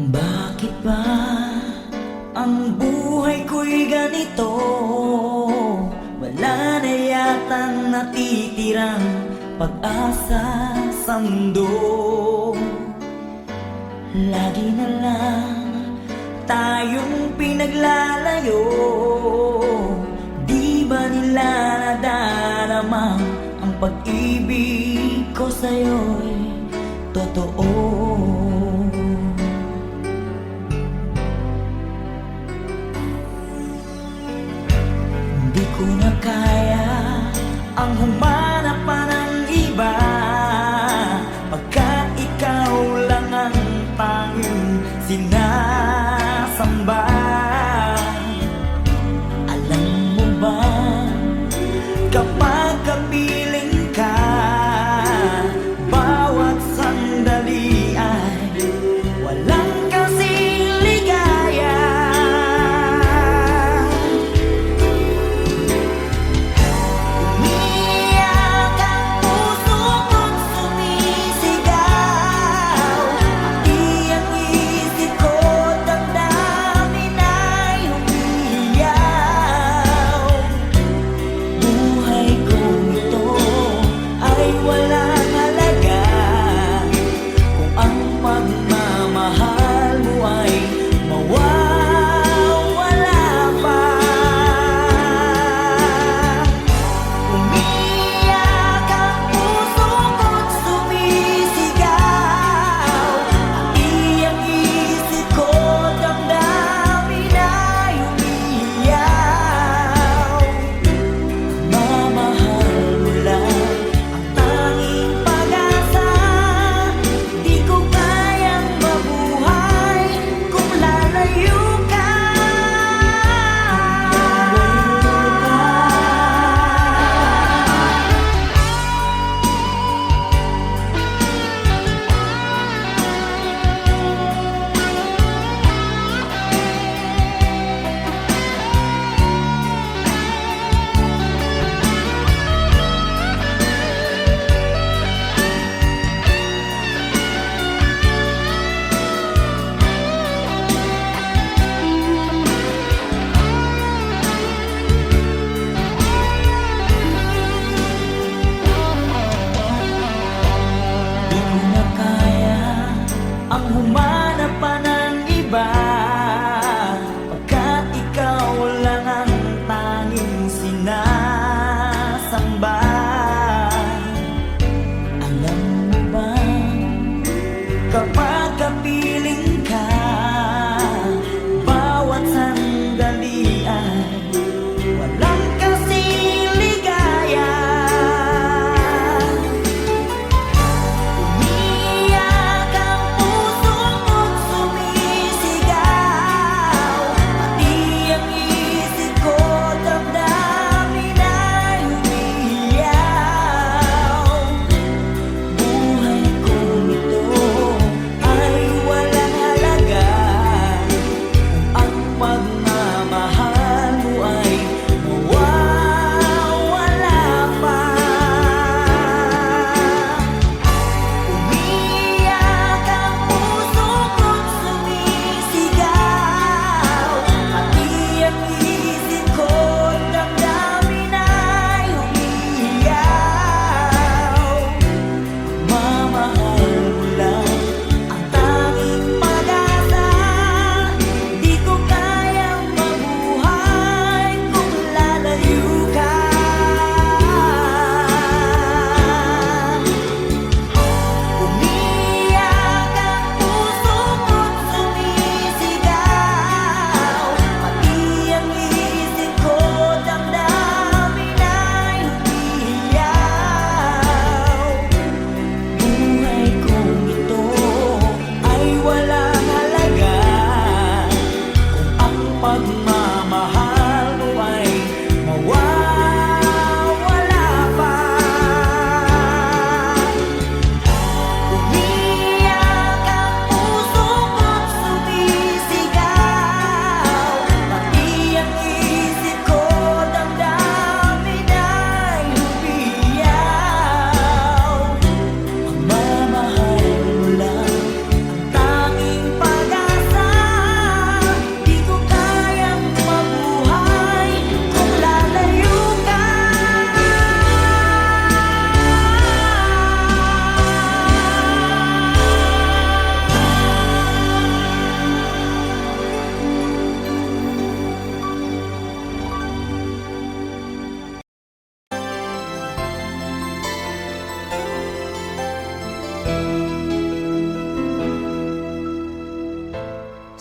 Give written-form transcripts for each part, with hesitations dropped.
Bakit ba ang buhay ko'y ganito? Wala na yatang natitirang pag-asa sa mundo. Lagi na lang tayong pinaglalayo. Di ba nila nadarama ang pag-ibig ko sa'yo'y totoo? Di ko na kaya ang humanap pa ng iba, pagkat ikaw lang ang tanging sinasamba. Alam mo ba, kapag kapiling ka, bawat sandali ay walang kasing ligaya. Umiyak ang puso ko't sumisigaw, pati ang isip ko damdamin ay umiiyaw. Buhay kong ito ay walang halaga kung ang pagmamahal mo ay mawawala pa. Umiyak ang puso ko't sumisigaw, pati ang isip ko damdamin ay umiiyaw. Mamahal mo lang ang tanging pag-asa. Di ko kayang mabuhay kung lalayo ka. Di ko na kaya ang humanap pa ng iba, pagkat ikaw lang ang tanging sinasamba. Alam mo ba, kapag kapiling ka, bawat sandali ay walang kasing ligaya. Umiyak ang puso ko't sumisigaw,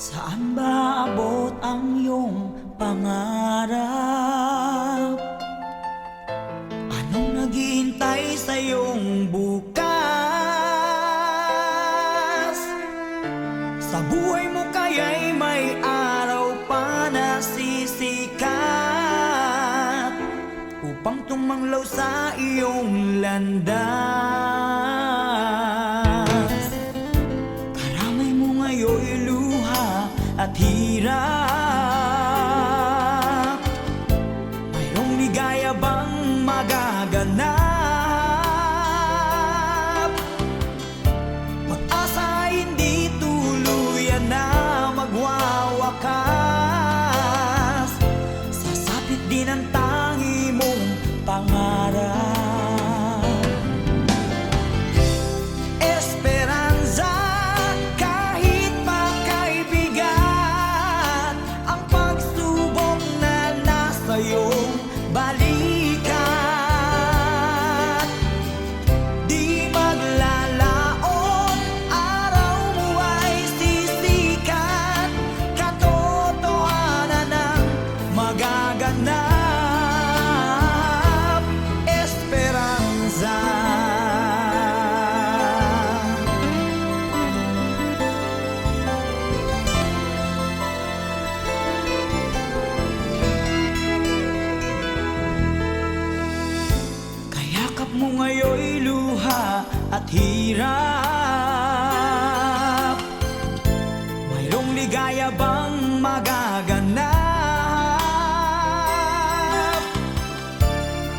Saan ba abot ang iyong pangarap? Anong naghihintay sa iyong bukas? Sa buhay mo kaya'y may araw pa na sisikat upang tumanglaw sa iyong landas. Karamay mo ngayon'y luha at hirap. Mayroong ligaya bang magaganap? Pag-asa ay hindi tuluyan na magwawakas. Sasapit din ang tangi mong pangarap. Esperanza, kahit makaibigan, ang pagsubok na nasa iyong balikat. Di maglalaon, araw mo ay sisikat. Katotohanan ang magaganap. Esperanza. Kayakap mo ngayon'y luha at hirap. Mayroong ligaya bang magaganap?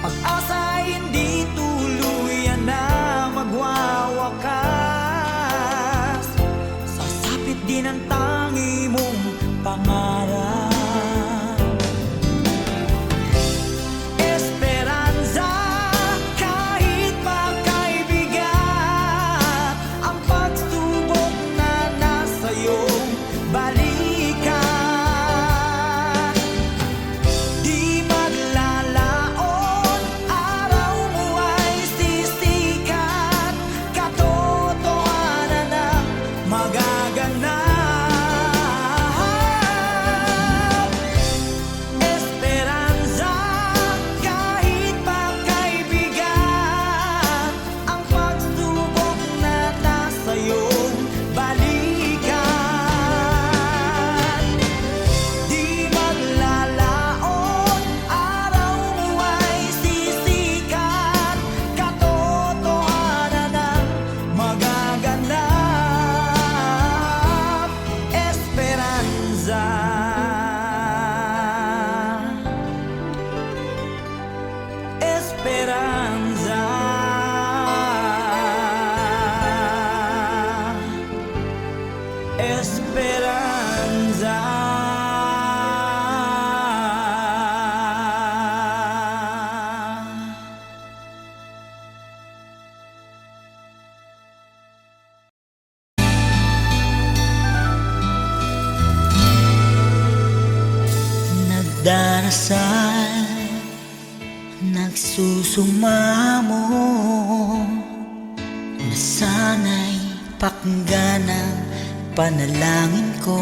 Pag-asa ay hindi tuluyan na magwawakas. Sasapit din ang tangi mong pangarap. Esperanza, kahit makaibigan, ang pagsubok na nasa iyong balikat. Di maglalaon, araw mo ay sisikat. Katotohanan ang magaganap. Esperanza, kahit makaibigan, ang pagsubok na nasa iyong balikat. Di maglalaon, araw mo ay sisikat. Katotohanan ang magaganap. Esperanza. Esperanza. Esperanza. Nagdarasal, nagsusumamo, na sana'y pakinggan ang panalangin ko.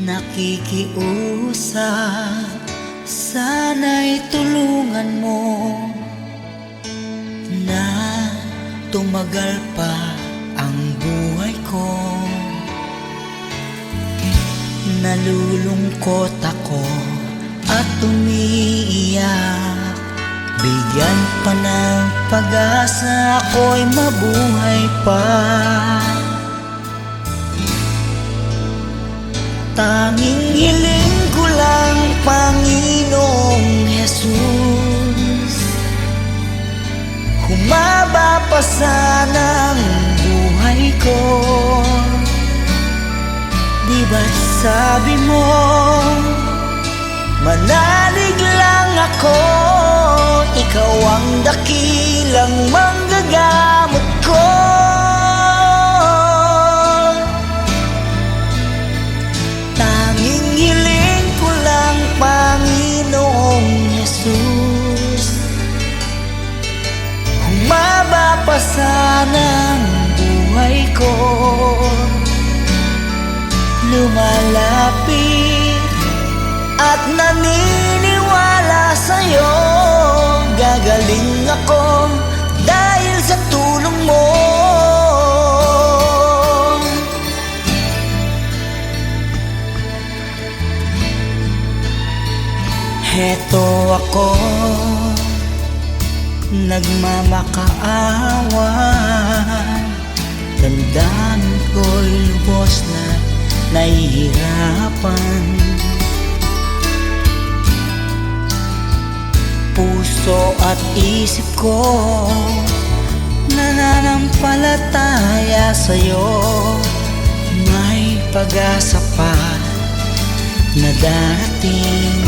Nakikiusap, sana'y tulungan mo na tumagal pa ang buhay ko. Nalulungkot ako at umiiyak. Bigyan pa ng pag-asa, ako'y mabuhay pa. Tanging hiling ko lang, Panginoong Jesus, humaba pa sana ang buhay ko. Di ba't sabi mo, manalig lang ako, ikaw ang dakilang manggagamot ko. Tanging hiling ko lang, Panginoong Jesus, humaba pa sana ang buhay ko lumalapit at naniniwala sa'yo. Gagaling ako dahil sa tulong mo. Heto ako, nagmamakaawa. Damdamin ko'y lubos na nahihirapan. Puso at isip ko nananampalataya sa'yo. May pag-asa pa na darating.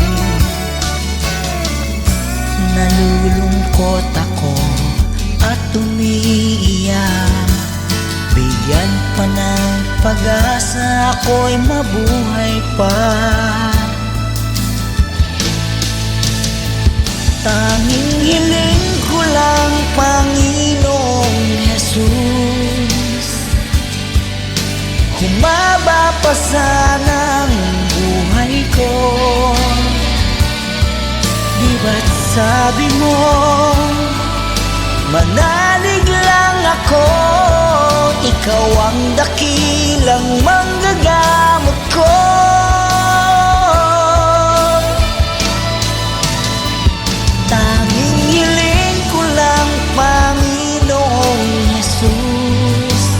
Nalulungkot ako at umiiyak. Bigyan pa ng pag-asa, ako'y mabuhay pa. Tanging hiling ko lang, Panginoong Jesus, humaba pa sana ang buhay ko. Di ba't sabi mo, manalig lang ako, ikaw ang dakilang manggagamot ko. Tanging hiling ko lang, Panginoong Jesus,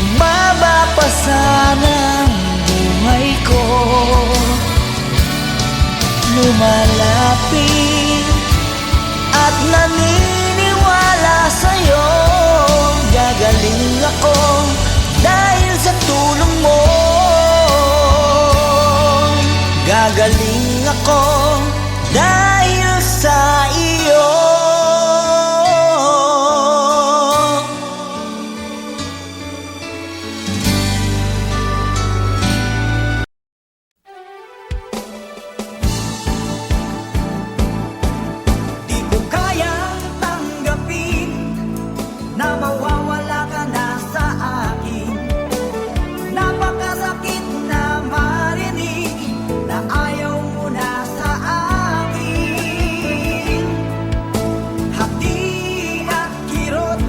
humaba pa sana ang buhay ko. Lumalapit at naniniwala sa'yo. Gagaling ako dahil sa tulong mo. Gagaling ako dahil sa iyo. Di ko kayang tanggapin na mawawala ka na sa akin. Napakasakit na marinig na ayaw mo na sa akin. Hati at kirot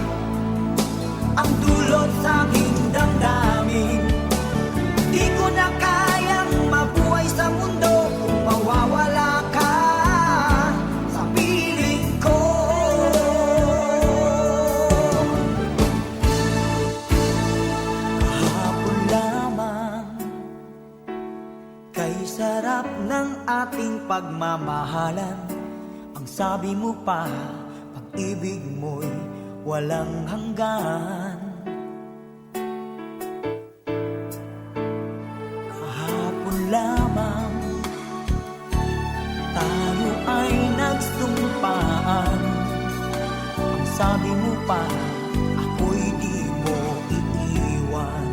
ang dulot sa aking damdamin. Di ko na kayang mabuhay sa mundo kung mawawala ka sa piling ko. Kahapon lamang kay sarap ng ating pagmamahalan. Ang sabi mo pa, pag-ibig mo'y walang hanggan. Kahapon lamang tayo ay nagsumpaan. Ang sabi mo pa, ako'y di mo iiwan.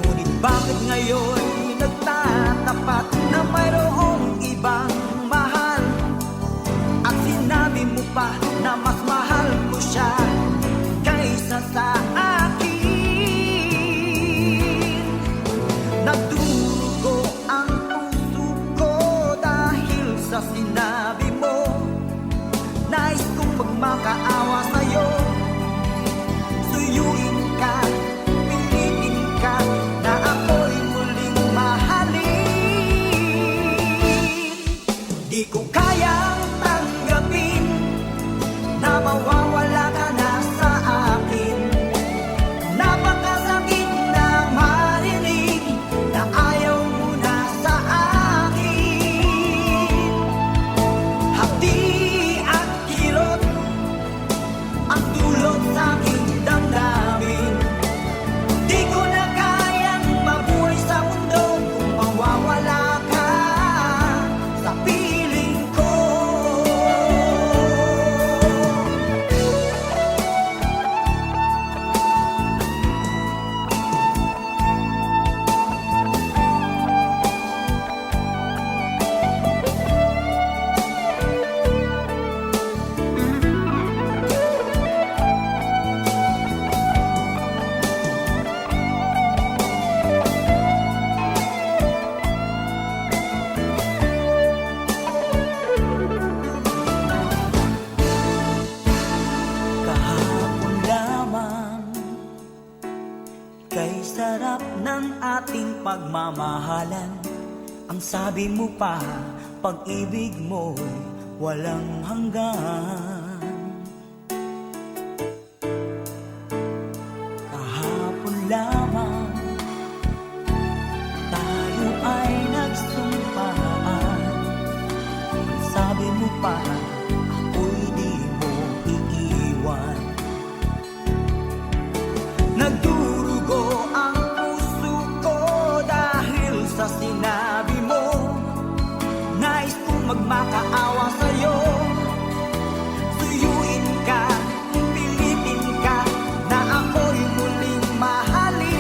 Ngunit bakit ngayon nagtatapat na mayroong ibang mahal? At sinabi mo pa na mas mahal mo siya kaysa sa akin. Nagdurugo ang puso ko dahil sa sinabi mo. Nais kong magmakaawa sa'yo, suyuin ka, pilitin ka na ako'y muling mahalin. Di ko kayang tanggapin na mawawala ka na sa akin. ng ating pagmamahalan. Ang sabi mo pa, pag-ibig mo'y walang hanggan. Kahapon lamang tayo ay nagsumpaan. Ang sabi mo pa, ako'y di mo iiwan. Nagdurugo ang puso ko dahil sa sinabi mo. Nais kong magmakaawa sa'yo. Suyuin ka, pilitin ka, na ako'y muling mahalin.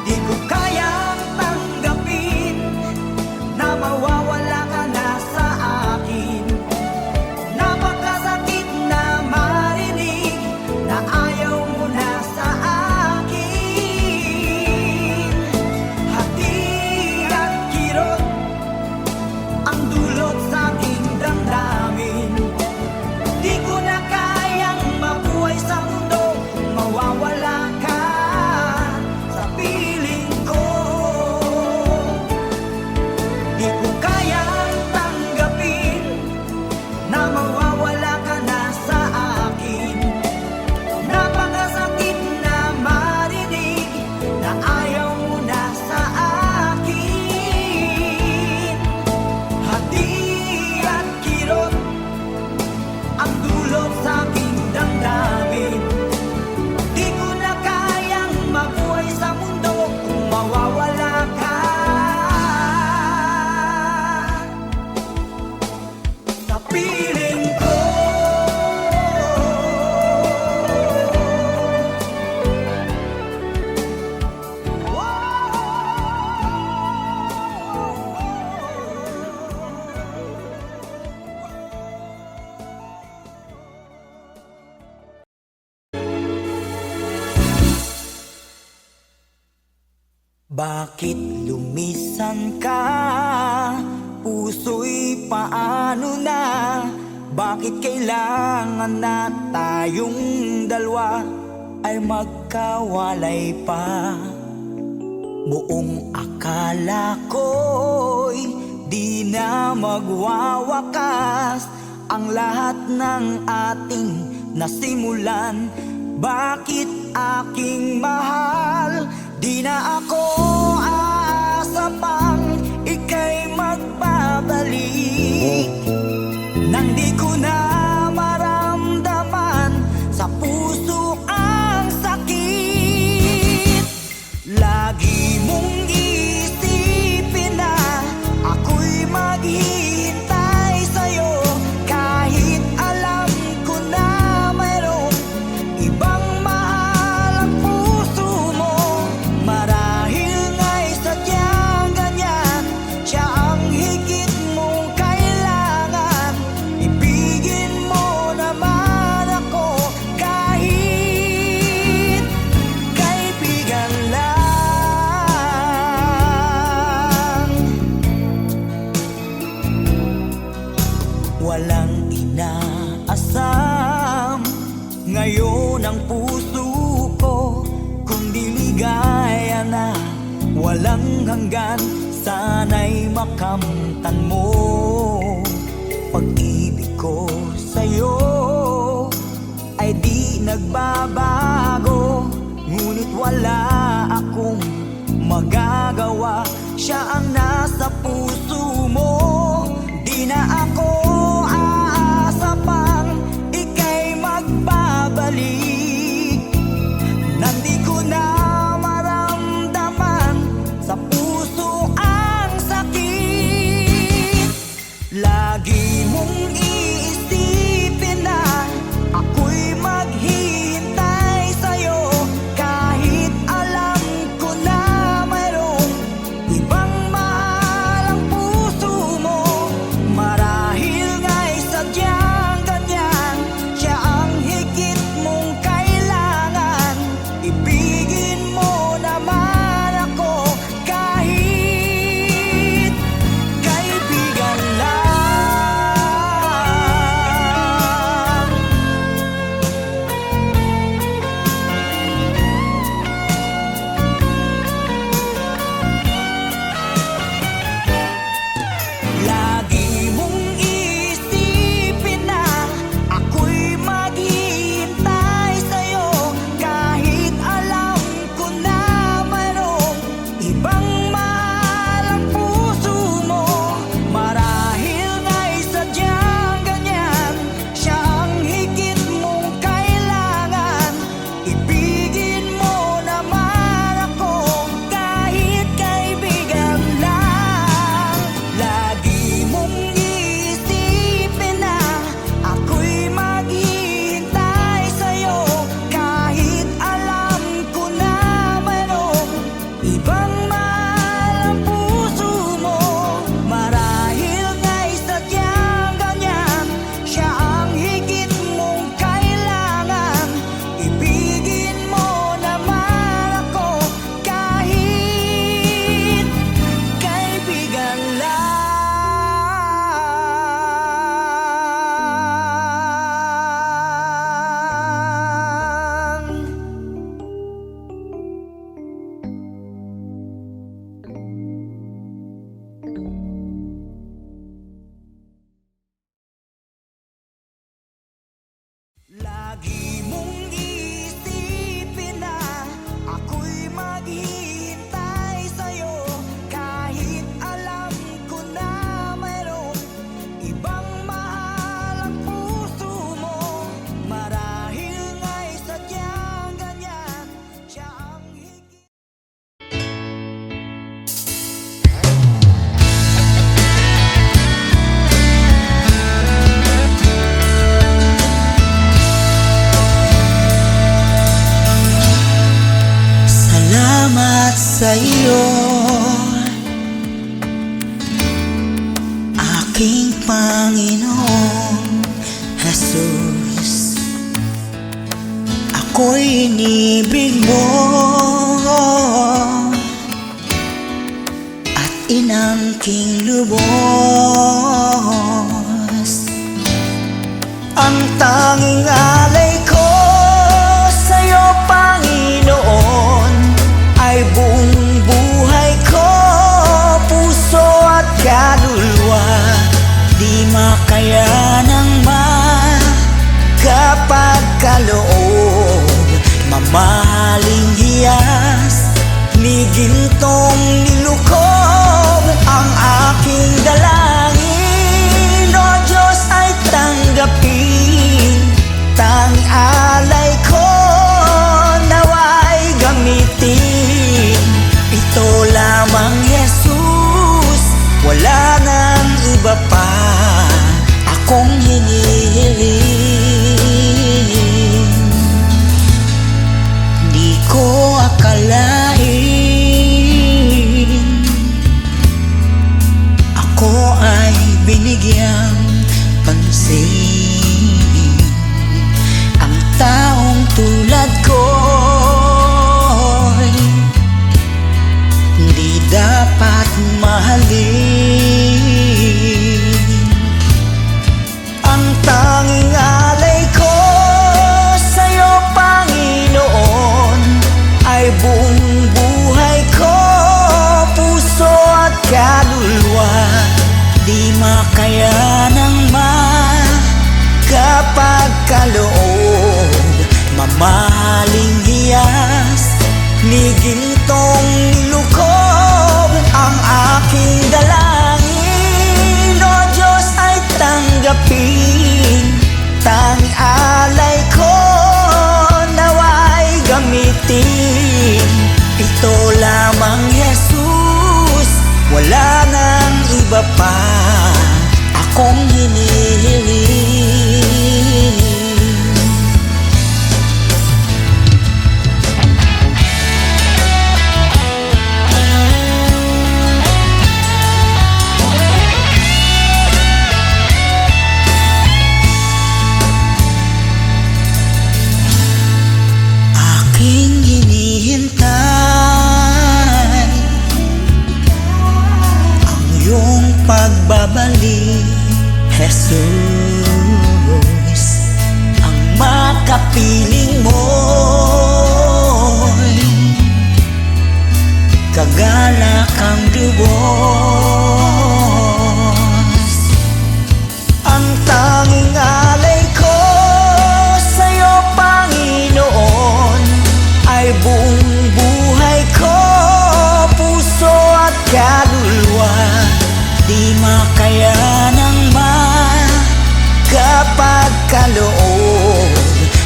Di ko kayang tanggapin na mawawala ka na sa akin. Napakasakit na marinig na ayaw mo na sa akin. Hati at kirot ang dulot sa aking damdamin. Di ko na kayang mabuhay sa mundo kung mawawala ka sa piling ko. Di ko kayang tanggapin na mawawala ka na sa akin. Napakasakit na marinig na ayaw mo na sa akin. Hati at kirot ang dulot sa aking damdamin. Di ko na kayang mabuhay sa mundo kung mawawala ka sa piling ko. Bakit lumisan ka? Puso'y paano na? Bakit kailangan na tayong dalawa ay magkawalay pa? Buong akala ko'y di na magwawakas ang lahat ng ating nasimulan. Bakit aking mahal? Di na ako aasa pang ika'y magbabalik. Nang di ko na maramdaman sa puso ang sakit. Lagi mong isipin na ako'y maghihintay sa'yo, kahit alam ko na mayroong ibang mahal ang puso mo. Marahil nga'y sadyang ganyan, siya ang higit mong kailangan. Ibigin mo naman ako kahit kaibigan lang. Walang inaasam ngayon ang puso ko, kundi ligaya na walang hanggan. Sana'y makamtan mo pag-ibig ko sa'yo ay di nagbabago. Ngunit wala akong magagawa, siya ang nasa puso mo. Di na ako aasa pang ika'y magbabalik. Nandi ko na maramdaman sa puso ang sakit. Lagi mong iisipin na ako'y maghihintay sa'yo, kahit alam ko na mayroong Aking Panginoong Jesus, ako'y inibig mo at inangking lubos. Ang tanging alay ko sa'yo, Panginoon, ay buong buhay ko, puso at kaluluwa. Di makayanang makapagkaloob, mamahaling hiyas, ni gintong nilukob. Ang aking dalangin, O Diyos, ay tanggapin. Tanging alay ko nawa'y gamitin. Ito lamang, Jesus, wala nang iba pa akong hinihiling. Di ko akalain ako ay binigyang pansin. Ang taong tulad ko'y di dapat mahalin. Ang tanging alay ko sa'yo, Panginoon, ay buong buhay ko, puso at kaluluwa. Di makayanang makapagkaloob, mamahaling hiyas, ni gintong nilukob. Ang aking dalangin, O Diyos, ay tanggapin. Tanging alay ko nawa'y gamitin. Ito lamang, Jesus, wala nang iba pa akong hinihiling. Aking hinihintay ang iyong pagbabalik, Jesus. Ang makapiling mo'y kagalakang lubos. Ang tanging alay ko sa'yo, Panginoon, ay buong buhay ko, puso at kaluluwa. Di makayanang makapagkaloob,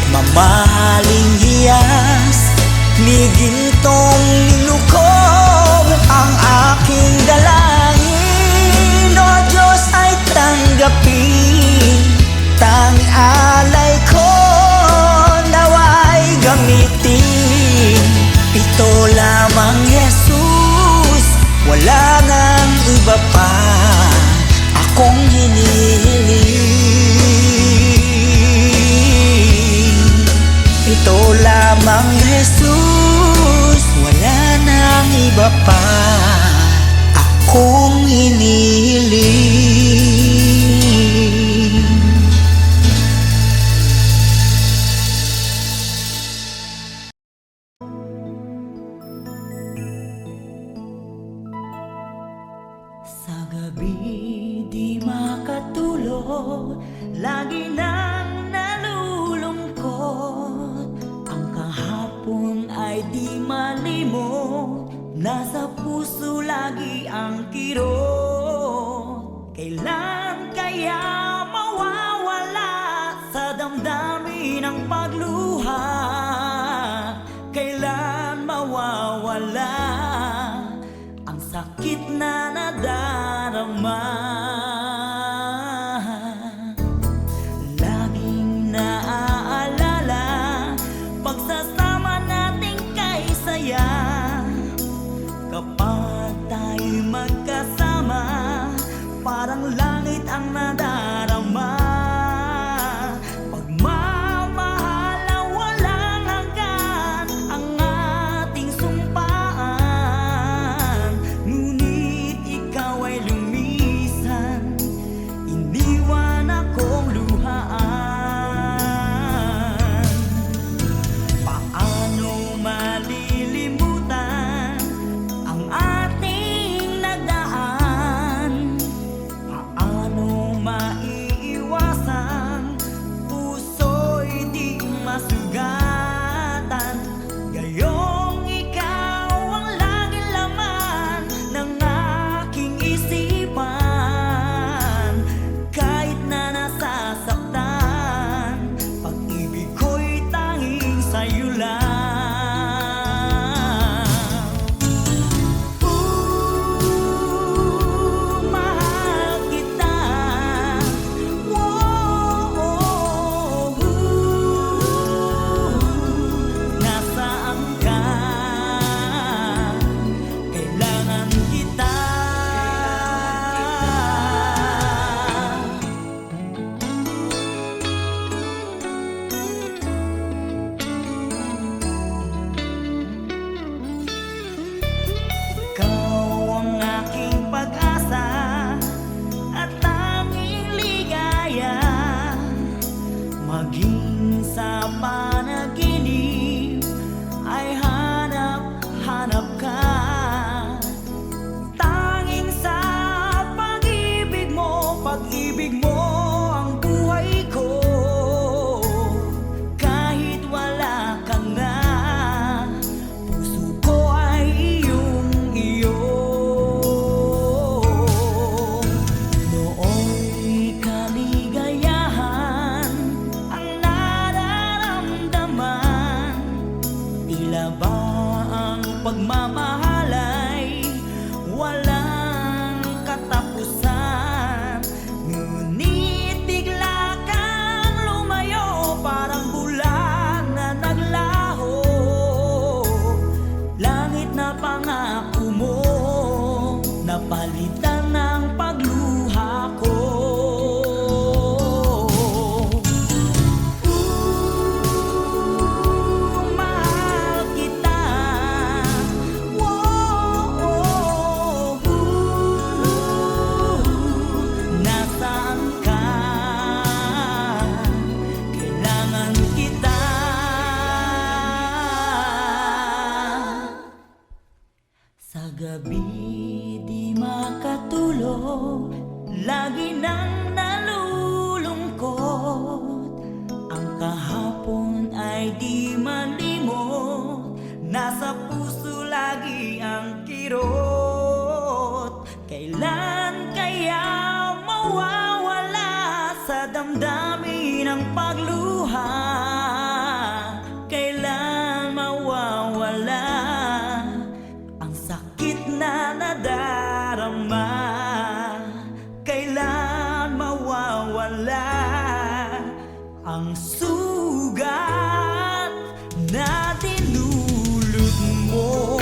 mamahaling hiyas, ni gintong nilukob. Ang aking dalangin, O Diyos, ay tanggapin. Tanging alay ko nawa'y gamitin. Ito lamang, Jesus, wala nang iba pa akong hinihiling. Ito lamang, Jesus, wala nang iba pa akong hinihiling. Sa gabi di makatulog, lagi nang nalulungkot. Ang kahapon ay di malimot, nasa puso lagi ang kirot. Kailan kaya mawawala sa damdamin ang pagluha? Kailan mawawala ang sakit na nadarama? Laging naaalala pagsasama nating kay saya. Kapag tayo'y magkasama, parang langit ang nadarama. Pagmamahal na walang hanggan ang ating sumpaan. Ngunit ikaw ay lumisan, iniwan akong luhaan. Paano malilimutan ang ating nagdaan? Paano maiiwasan puso'y di masugatan? Gayong ikaw ang laging laman ng aking isipan. Kahit na nasasaktan, pag-ibig ko'y tanging sa'yo lang. Mahal kita. Nasaan ka? Kailangan kita. Ikaw ang aking pag-asa at tanging ligaya. Maging sa panaginip ay hanap-hanap ka. Tanging sa pag-ibig mo ang buhay ko. Kahit wala ka na, puso ko ay iyong-iyo. Nooy kaligayahan ang nararamdaman. Tila ba ang pagmamahal ay walang katapusan? Ngunit bigla kang lumayo, parang bulan na naglaho. Langit na pangako mo, napalitan ng pagluha ko. Mahal kita. Nasaan ka? Kailangan kita. Sa gabi di makatulog, lagi nang nalulungkot. Ang kahapon ay di malimot, nasa puso lagi ang kirot. Kailan kaya mawawala sa damdamin ang pagluha? Kailan mawawala ang sakit na nadarama? Kailan mawawala ang sugat na dinulot mo?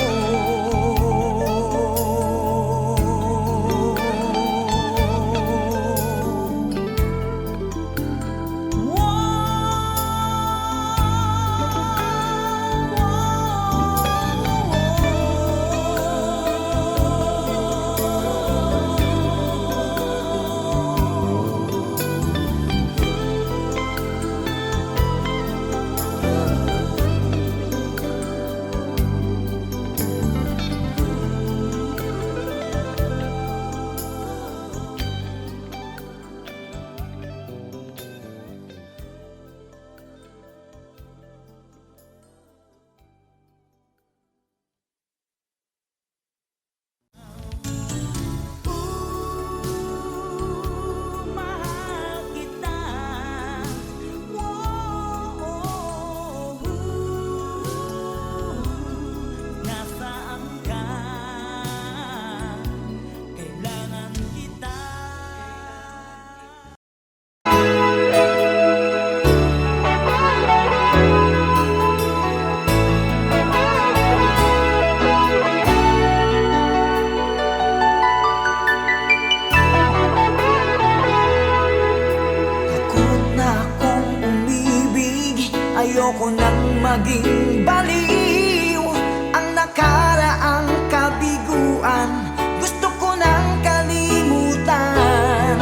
Ayoko nang maging baliw ang nakaraang kabiguan. Gusto ko nang kalimutan.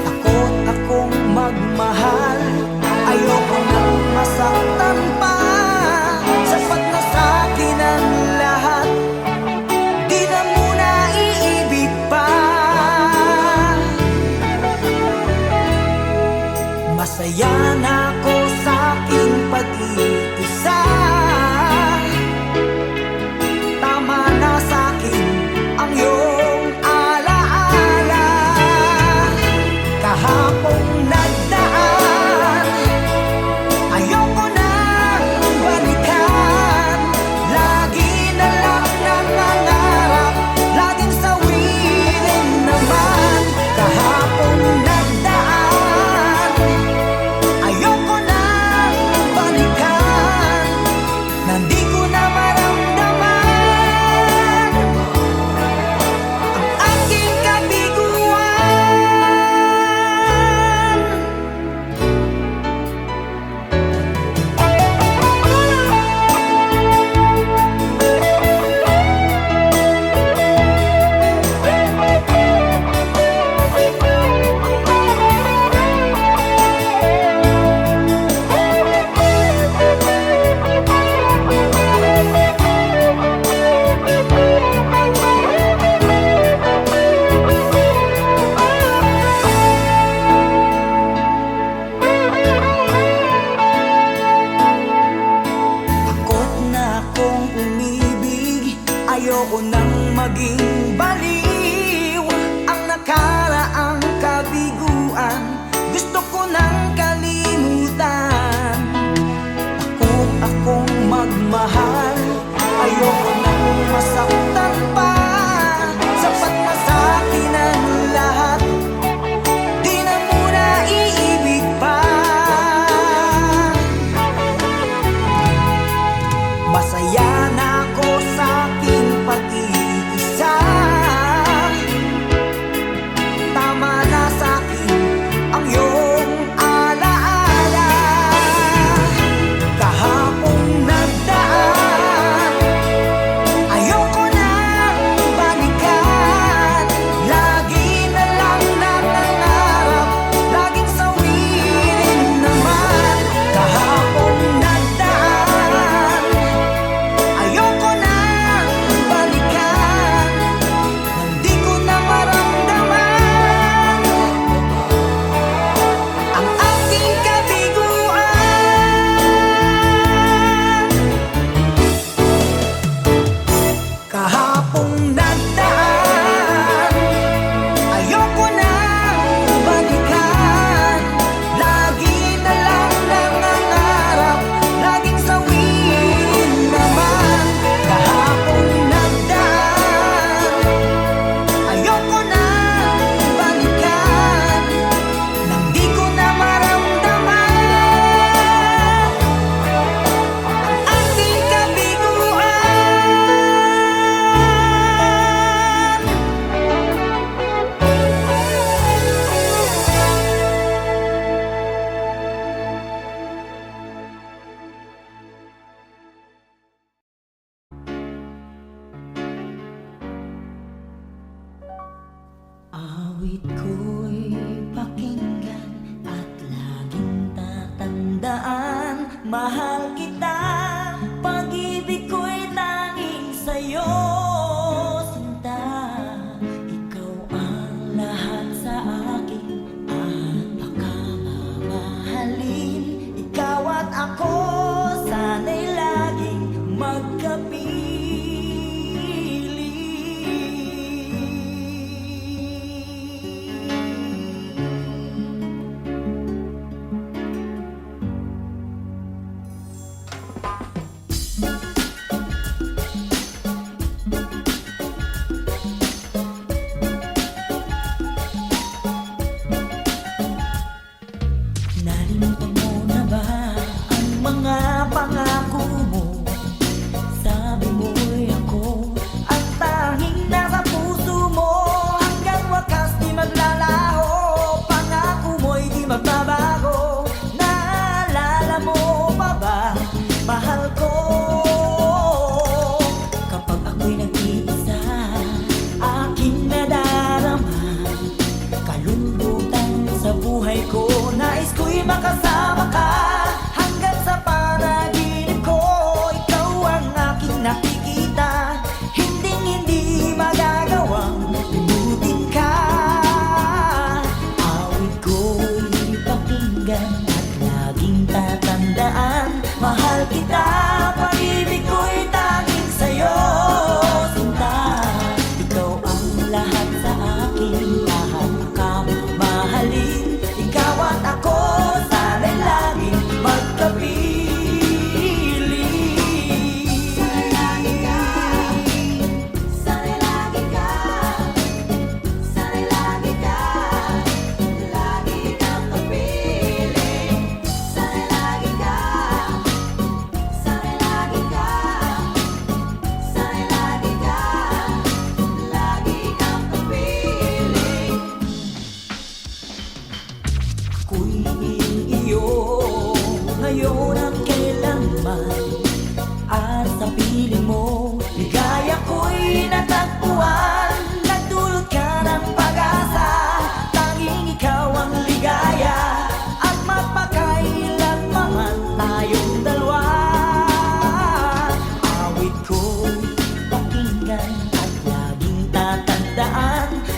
Takot akong magmahal. Ayoko nang masaktan pa. Sapat na sa'kin ang lahat. Di na muna iibig pa. Masaya na ako sa aking pag-iisa. Tama na sa'kin ang iyong alaala. Kahapong nagdaan, ayoko nang balikan. Lagi na lang nangangarap, laging sawirin naman. Kahapong nagdaan, ayoko nang balikan. Nandi ko na maramdaman ang aking kabiguan. Takot na akong umibig. Ayoko nang maging baliw ang nakaraang kabiguan. Gusto ko nang kalimutan. Takot akong magmahal. Ayoko nang masaktan pa. Sapat na sa'kin ang lahat. Di na muna iibig pa. Masaya na ako sa aking pag-iisa. Tama na sa'kin ang iyong alaala. Kahapong nagdaan, ayoko nang balikan. Lagi na lang nangangarap, laging sawirin naman. Kahapong nagdaan, ayoko nang balikan. Nandi ko na maramdaman ang aking kabiguan. Kahapong nagdaan, ayoko nang balikan. Lagi na lang nangangarap, laging sawirin naman. Kahapong nagdaan, ayoko nang balikan. Nang di ko na maramdaman ang aking kabiguan. Awit ko'y pakinggan at laging tatandaan. Mahal kita, pag-ibig ko'y tanging sa'yo, sinta. Ikaw ang lahat sa akin at baka mamahalin. Ikaw at ako, sana'y laging magkapiling.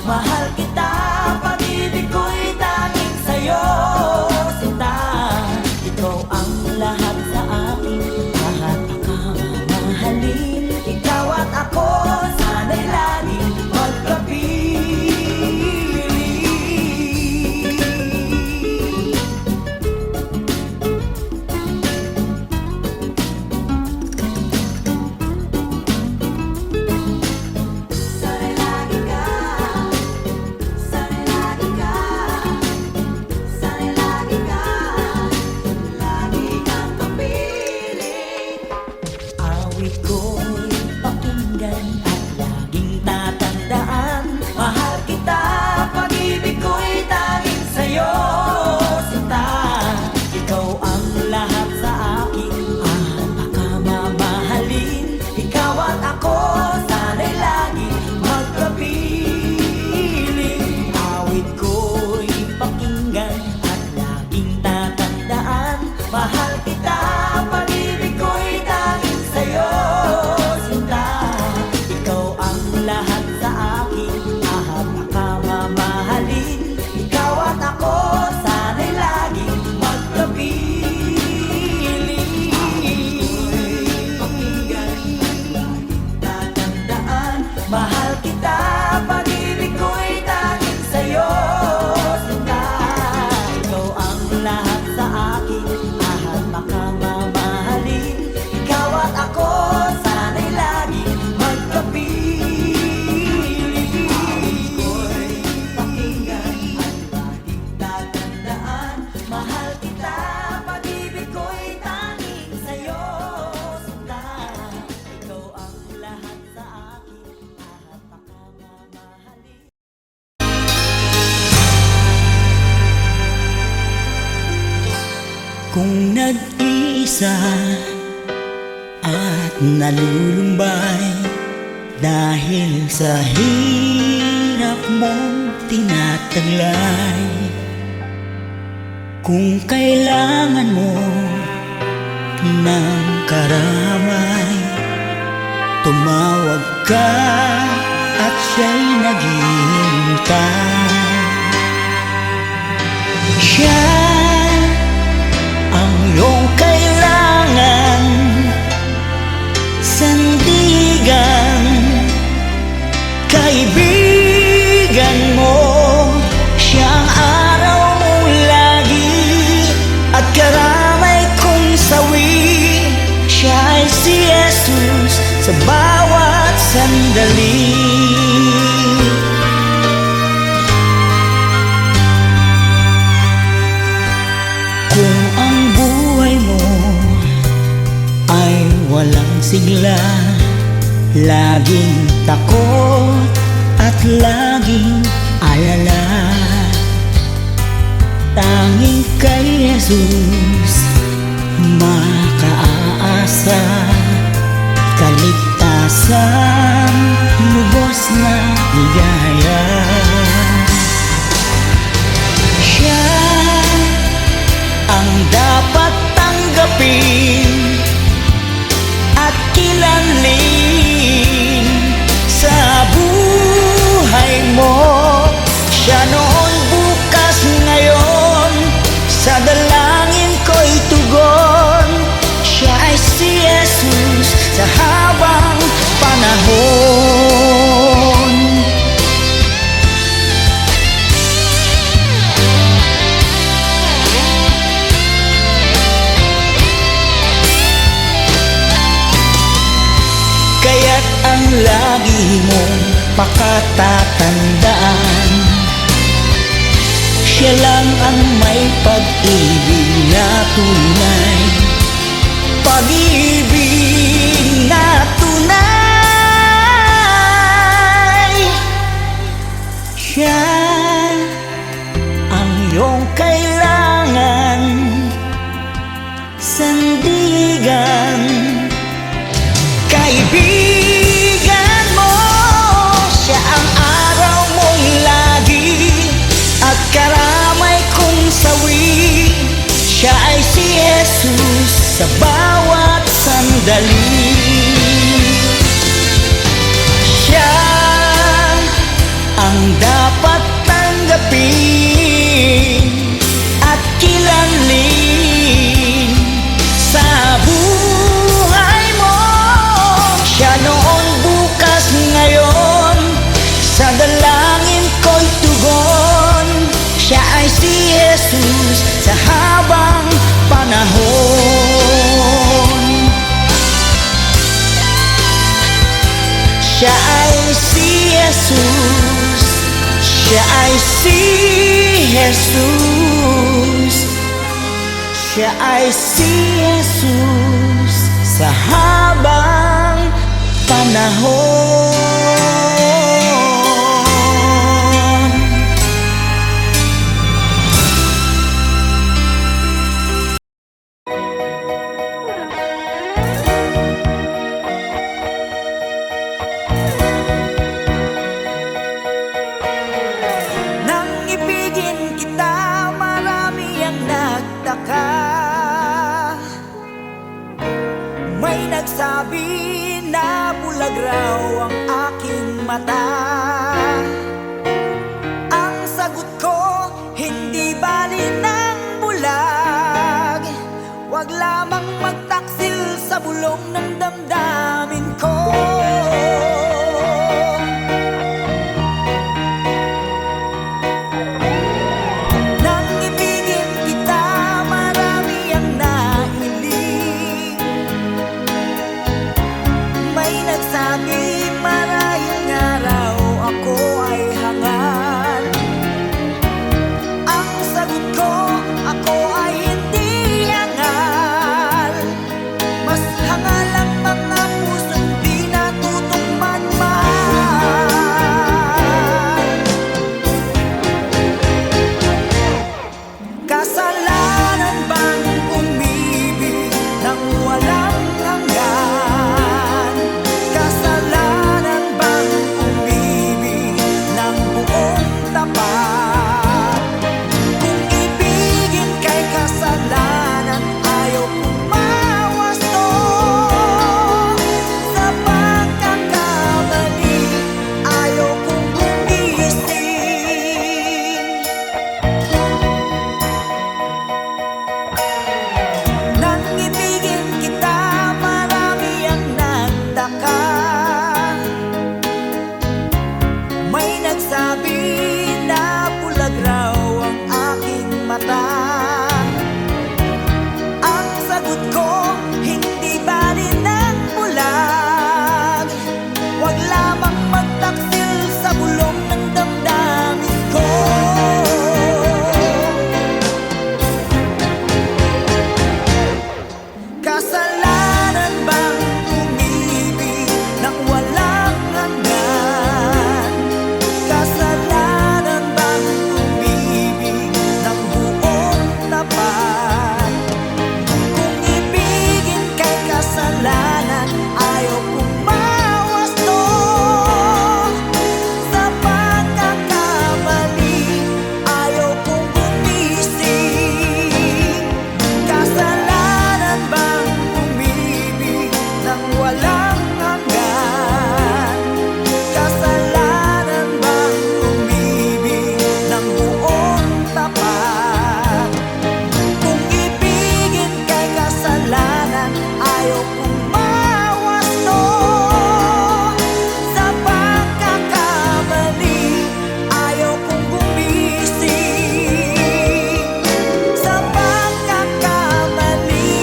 Mahal kita, pag-ibig ko'y tanging sa'yo, sinta. Ikaw ang lahat sa akin, lahat akang mamahalin. Ikaw at ako, sana'y laging magkapiling. Sana'y lagi ka, sana'y lagi ka, sana'y lagi ka, lagi kang kapiling. Awit ko'y pakinggan at laging tatandaan. Mahal kita, pag-ibig ko'y tanging sa'yo, sinta. Ikaw ang lahat sa akin, at akamamahalin. Ikaw at ako, sana'y lagi magkapiling. Awit ko'y pakinggan at laging tatandaan. Mahal kita, pag-ibig ko'y tanging sa'yo, sinta. Ikaw ang lahat sa akin, at akamamahalin. Ikaw at ako, sana'y laging magkapiling. Pakinggan at laging tatandaan. Mahal kita, pag-ibig ko'y tanging sa'yo, sinta. Ikaw ang lahat sa akin, at makamamahalin. Ikaw at ako, sana'y laging magkapiling. Ako'y pakinggan at laging tatandaan. Mahal kita, pag-ibig ko'y tanging sa'yo, sinta. Ikaw ang lahat sa akin, at makamamahalin. Kung nag-iisa at nalulumbay dahil sa hirap mong tinataglay, kung kailangan mo ng karamay, tumawag ka at siya'y naghihintay. Siya ang iyong kailangan, sandigan, kaibigan mo. Siya ang araw mong lagi at karamay kong sawi. Siya ay si Jesus sa bawat sandali. Kung ang buhay mo ay walang sigla, laging takot at laging alala, tanging kay Jesus makaaasa, kaligtasan, lubos na ligaya. Siya ang dapat tanggapin at kilanlin sa buhay mo. Siya noon, bukas, ngayon, sa dalangin ko'y tugon. Siya ay si Jesus sa habang panahon. Kaya't ang lagi mong pakatatandaan, siya lang ang may pag-ibig na tunay, pag-ibig na tunay. Siya ang iyong kailangan, sandigan, kaibigan mo. Siya ang araw mong lagi at karamay kong sawi. Siya ay si Jesus sa bawat sandali. Siya ang ang dapat tanggapin at kilanlin sa buhay mo. Siya noon, bukas, ngayon, sa dalangin ko'y tugon. Siya ay si Jesus sa habang panahon. Siya ay si Jesus, siya ay si Jesus, siya ay si Jesus sa habang panahon. Nang ibigin kita, marami ang nagtaka. May nagsabi na bulag raw ang aking mata. Ang sagot ko, hindi bali ng bulag. Wag lamang magtaksil sa bulong ng damdamin ko. Nang ibigin kita, marami ang nahiling. May nagsabi marahil araw ako ay hangal. Ang sagot ko, ako ay hindi hangal. Mas hangal ang mga pusong di natutong magmahal. Kasalanan bang umibig nang walang hanggan? Kasalanan bang umibig ng buong tapat? Kung ibigin kay kasalanan, ayaw pumawas to. Sa pagkakamali, ayaw kong gumising. Nang ibigin kita, marami ang nagtaka. May nagsabi na bulag raw ang aking mata. Ang sagot ko, hindi bali ng bulag. Wag lamang magtaksil sa bulong ng damdamin ko. Kasalanan bang umibig nang walang hanggan? Kasalanan bang umibig ng buong tapat? Kung ibigin kay kasalanan, ayaw pumawas to. Sa pagkakamali, ayaw kong gumising. Kasalanan bang umibig nang walang hanggan? Kasalanan bang umibig ng buong tapat? Kung ibigin kay kasalanan, ayaw pumawas to. Sa pagkakamali, ayaw kong gumising. Sa pagkakamali,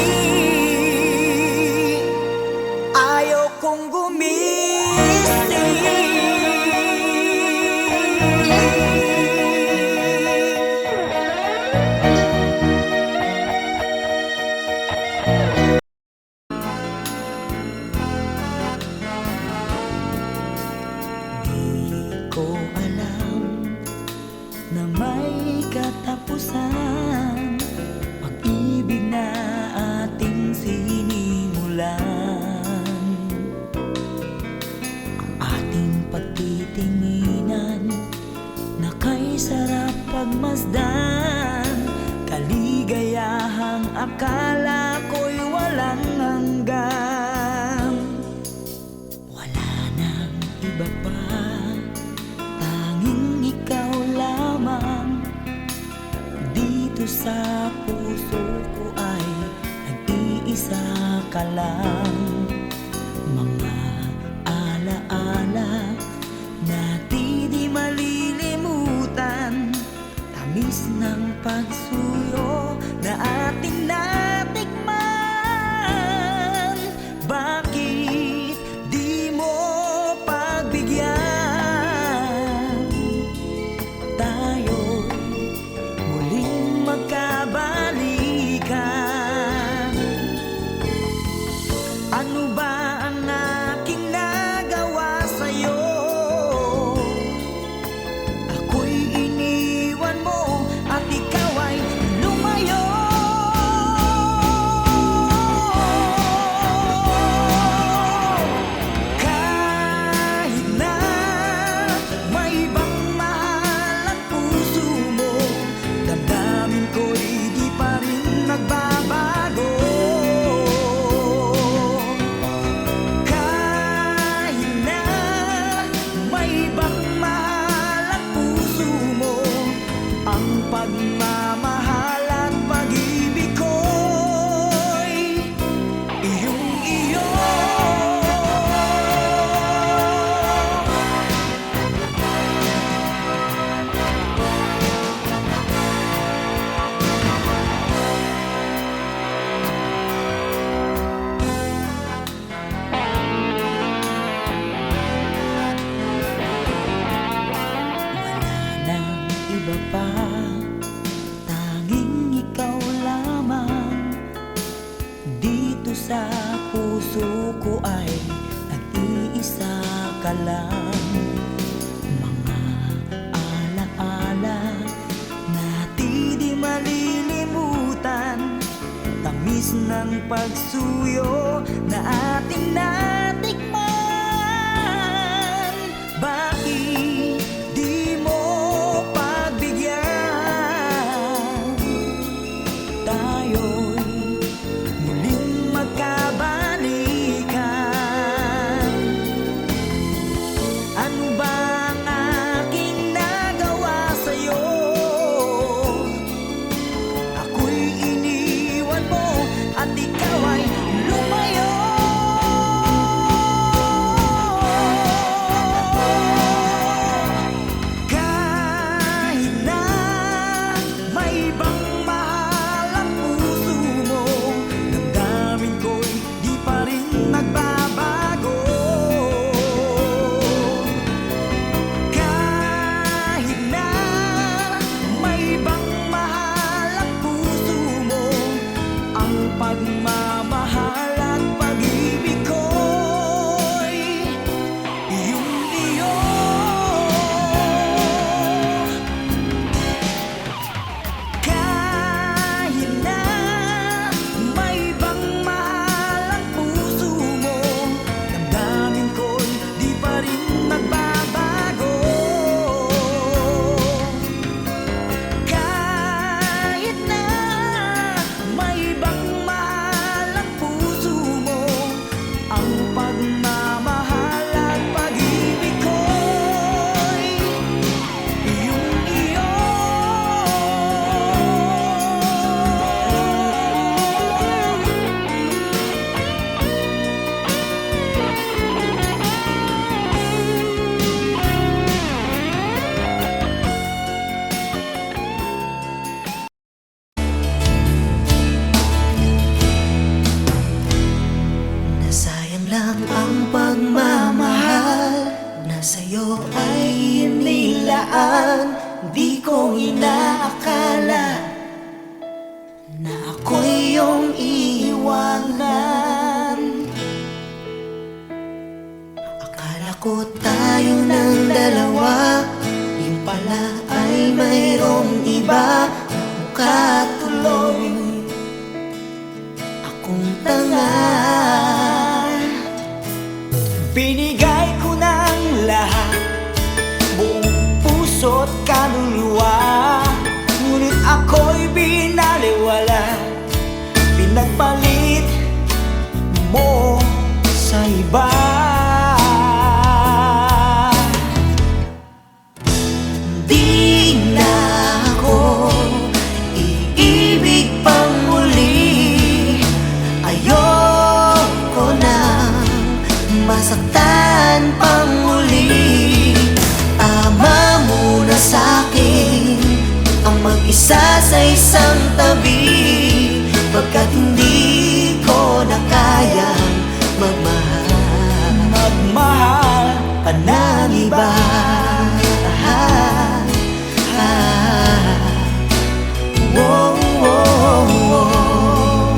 ayaw kong gumising. Di ko alam na may katapusan, pag-ibig na ating sinimulan. Ang ating pagtitinginan na kay sarap pagmasdan, kaligayahang akala ko'y walang hanggan. Wala nang iba pa, tanging ka lang. Mga alaala na di malilimutan, tamis ng pagsuyo na ating natikman. Bakit di mo pagbigyan? Tayo'y muling magkabalikan. Ano ba ang aking nagawa sa'yo? Ako'y iniwan mo at ikaw ay lumayo. Kahit na may ibang mahal ang puso mo, damdamin ko'y di pa rin nagbabago. Kahit na may ibang mahal ang puso mo, ang pagmamahal at pag-ibig ko'y iyong-iyo. Wala nang iba pa, tanging ikaw lamang. Dito sa puso ko ay nag-iisa ka lang. Mga alaala na di malilimutan, tamis ng pagsuyo na ating natikman. Bakit di mo pagbigyan? Tayo'y muling magkabalikan. Ano ba ang aking nagawa sa'yo? Ako'y iniwan mo at ikaw ay lumayo. Kahit na may ibang mahal ang puso mo, damdamin ko'y di pa rin nagbabago. Kahit na may ibang mahal ang puso mo, ang pagmamahal at pag-ibig ko'y iyong-iyo. Kahit na may ibang mahal ang puso mo, damdamin ko'y di pa rin nagbabago. Kahit na may ibang mahal ang puso mo, ang pagmamahal at pag-ibig ko'y iyong-iyo. Nasayang lang ang pagmamahal na sa'yo ay inilaan. Di ko inaakala na ako'y iyong iiwanan. Akala ko tayo ng dalawa, yung pala ay mayroong iba. Mukha tuloy akong tanga. Binigay ko ng lahat, buong puso't kaluluwa, ngunit ako'y binaliwala. Pinagpalit mo sa iba. Di na ako iibig pang muli. Ayoko isang tabi, pagkat hindi ko na kayang magmahal pa ng iba. Wow, wow, wow.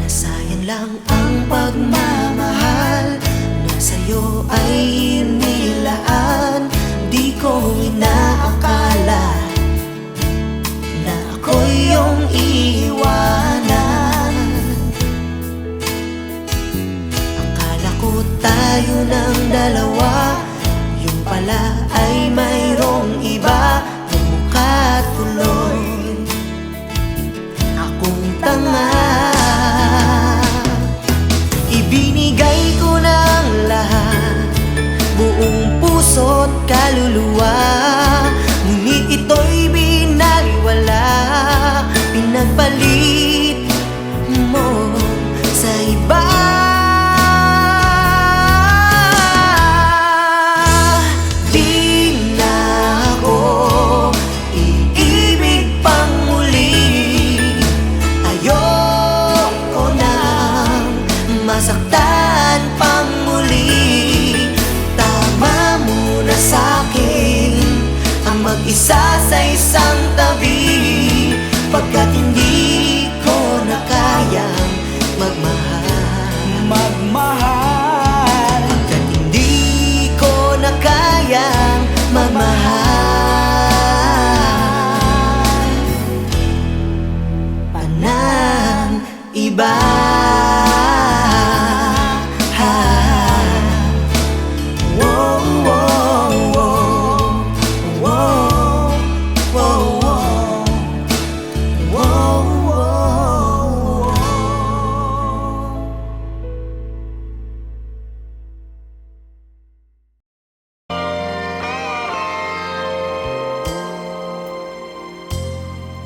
Nasayang lang ang pagmamahal na sa'yo ay inilaan. Di ko inaakala na ako'y iyong iiwanan. Akala ko tayo ng dalawa, yung pala ay mayroong iba. Mukha tuloy akong tanga. Ibinigay ko ng lahat, buong puso't kaluluwa, ngunit ito'y binaliwala. Pinagpalit mo sa iba. Di na ako iibig pang muli. Ayoko nang masaktan pang muli. Tama muna sa'kin ang mag-isa sa isang tabi, pagkat hindi ko na kayang magmahal. Pagkat hindi ko na kayang magmahal pa ng iba. Wow, wow, wow. Wow, wow, wow. Wow, wow, wow.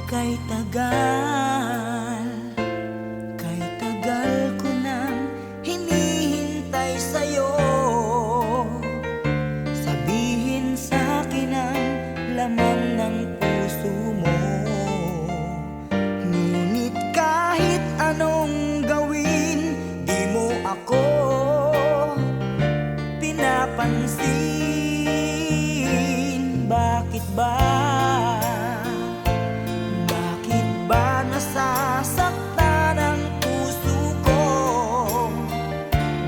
Kay tagal ko nang hinihintay sa'yo. Sabihin sa'kin ang laman ng puso mo. Ngunit kahit anong gawin, di mo ako pinapansin. Bakit ba? Bakit ba nasasaktan ang puso ko?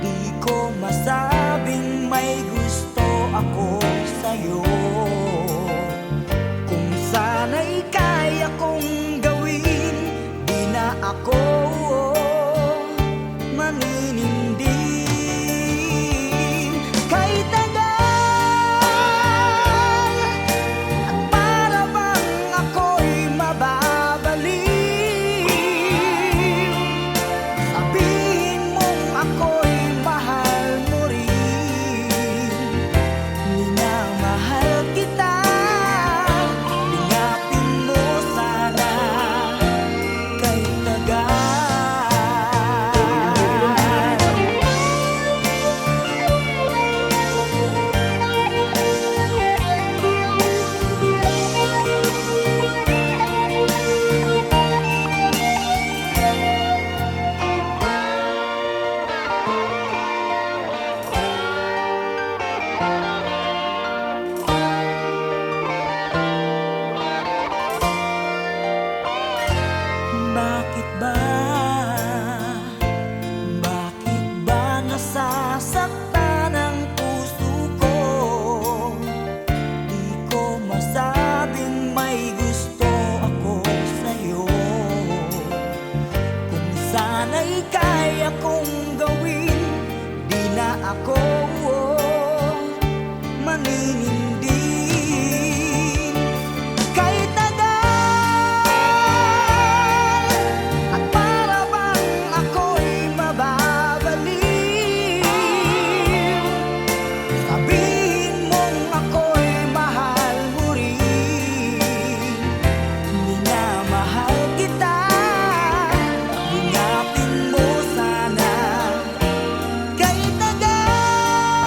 Di ko masabing may gusto ako sa'yo. Kung sana'y kaya kong gawin, di na ako maninindig. Kay tagal at para bang ako'y mababaliw. Sabihin mong ako'y mahal mo rin. Minamahal kita, lingapin mo sana. Kay tagal bakit ba? Bakit ba nasasaktan ang puso ko? Di ko masabing may gusto ako sa'yo. Kung sana'y kaya kong gawin, di na ako maninindig. Kay tagal at para bang ako'y mababaliw. Sabihin mong ako'y mahal mo rin. Minamahal kita, lingapin mo sana. Kay tagal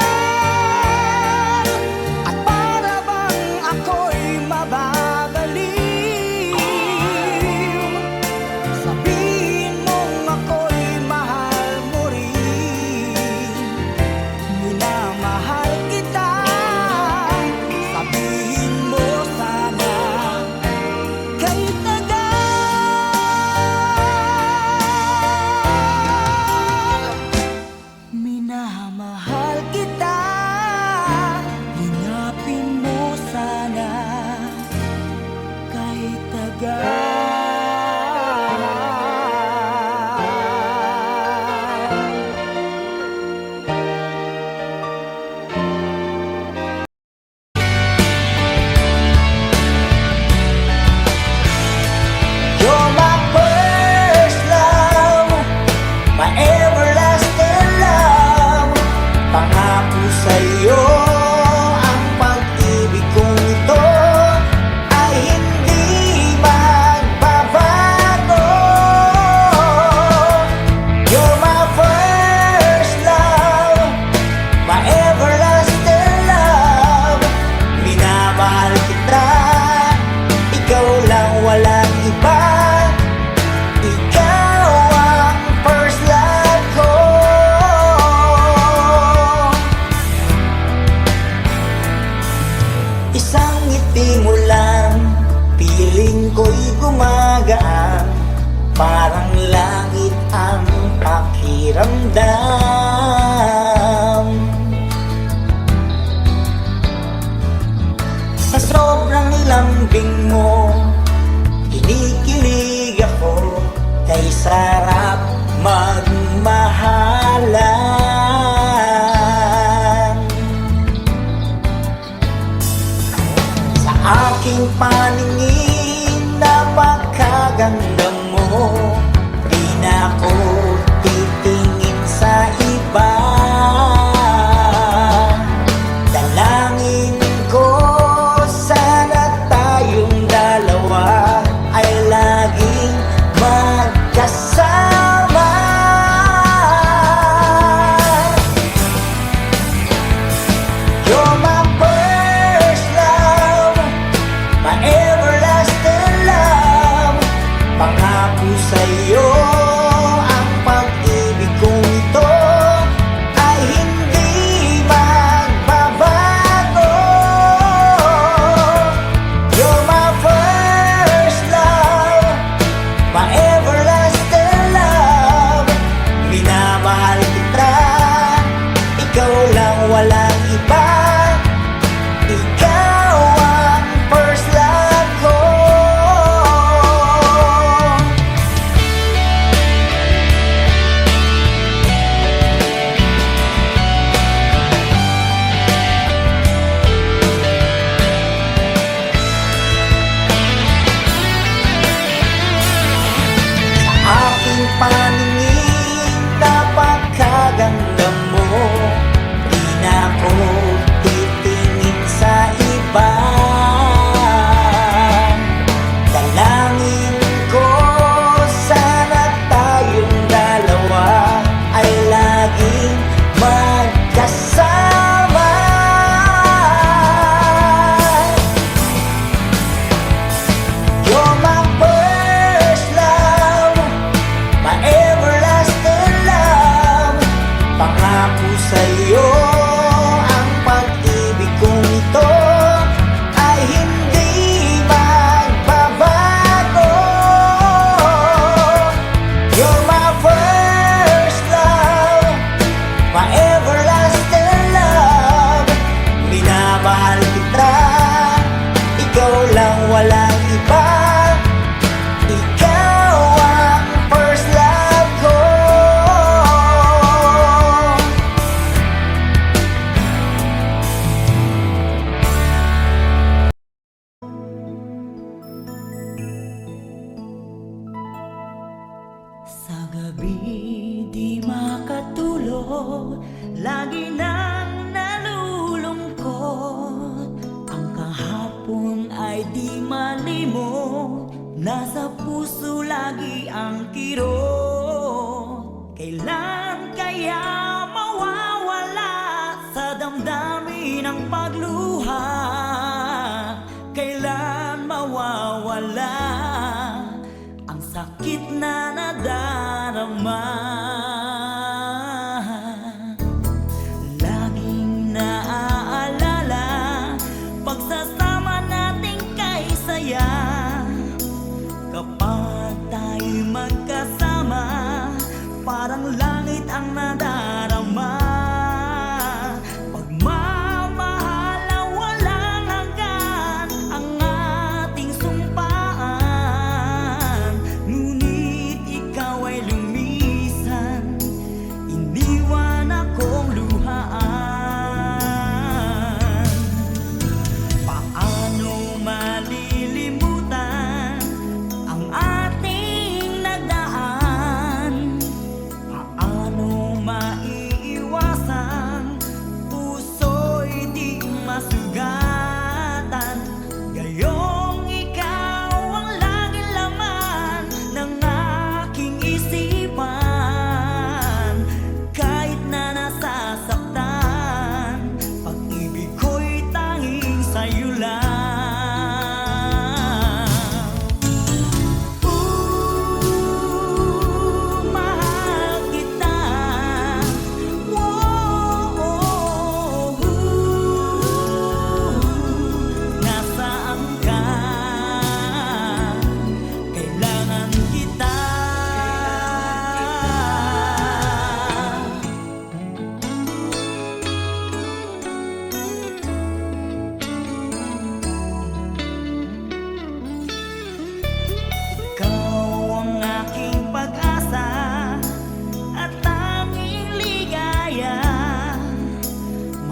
pakiramdam. Sa sobrang lambing mo, kinikilig ako, kay sarap magmahalan. Sa aking paningin, napakaganda mo, di na ako titingin sa iba. Dalangin ko, sana tayong dalawa ay laging magkasama. You're my first love, my everlasting love. Pangako sa'yo, ang pag-ibig kong ito ay hindi magbabago. You're my first love, my everlasting love. Minamahal kita, ikaw lang, walang iba. Ikaw ang first love ko. Aking paningin, napakaganda mo, di na ako titingin sa iba. Dalangin ko, sana tayong dalawa ay laging magkasama. You're my first love, my everlasting love. Pangako sa'yo, ang pag-ibig kong ito ay hindi magbabago. You're my first love, my everlasting love. Minamahal kita, ikaw lang, walang iba. Ikaw ang first love ko. Sa gabi di makatulog, lagi nang nalulungkot. Ang kahapon ay di malimot, nasa puso lagi ang kirot. Kailan kaya mawawala sa damdamin ang pagluha? Kailan mawawala ang sakit na nadarama? Laging naaalala pagsasama nating kay saya. Kapag tayo'y magkasama, parang langit ang nadarama.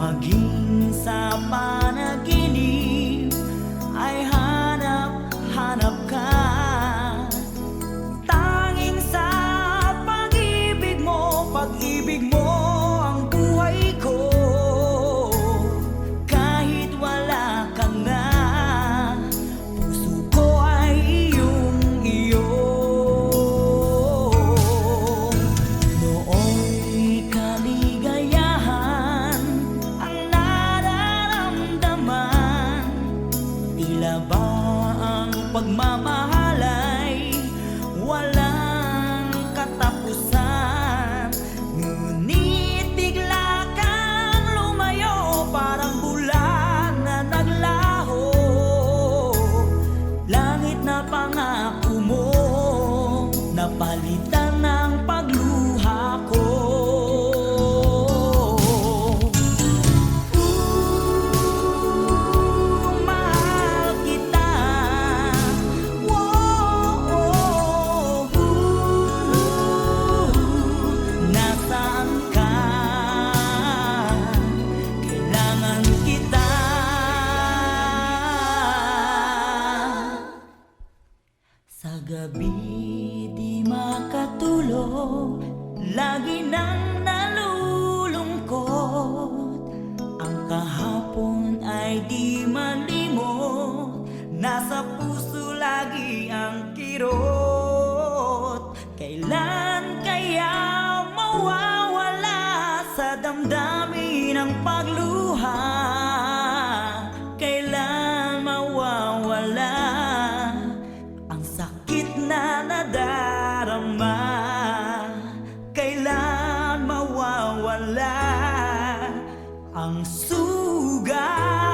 maging sa panaginip ay hanap-hanap ka. Tanging sa pag-ibig mo ang buhay ko. Kahit wala ka na, puso ko ay iyong-iyo. Nooy kaligayahan ang nararamdaman. Tila ba ang pagmamahal ay walang katapusan? Ngunit bigla kang lumayo, parang bulan na naglaho. Langit na pangako mo, napalitan ng pagluha ko. Mahal kita. Nasaan ka? Kailangan kita. Sa gabi di makatulog, lagi nang nalulungkot. Ang kahapon ay di malimot, nasa puso lagi ang kirot. Kailan kaya mawawala sa damdamin ang pagluha? Kailan mawawala ang sakit na nadarama? Kailan mawawala ang sugat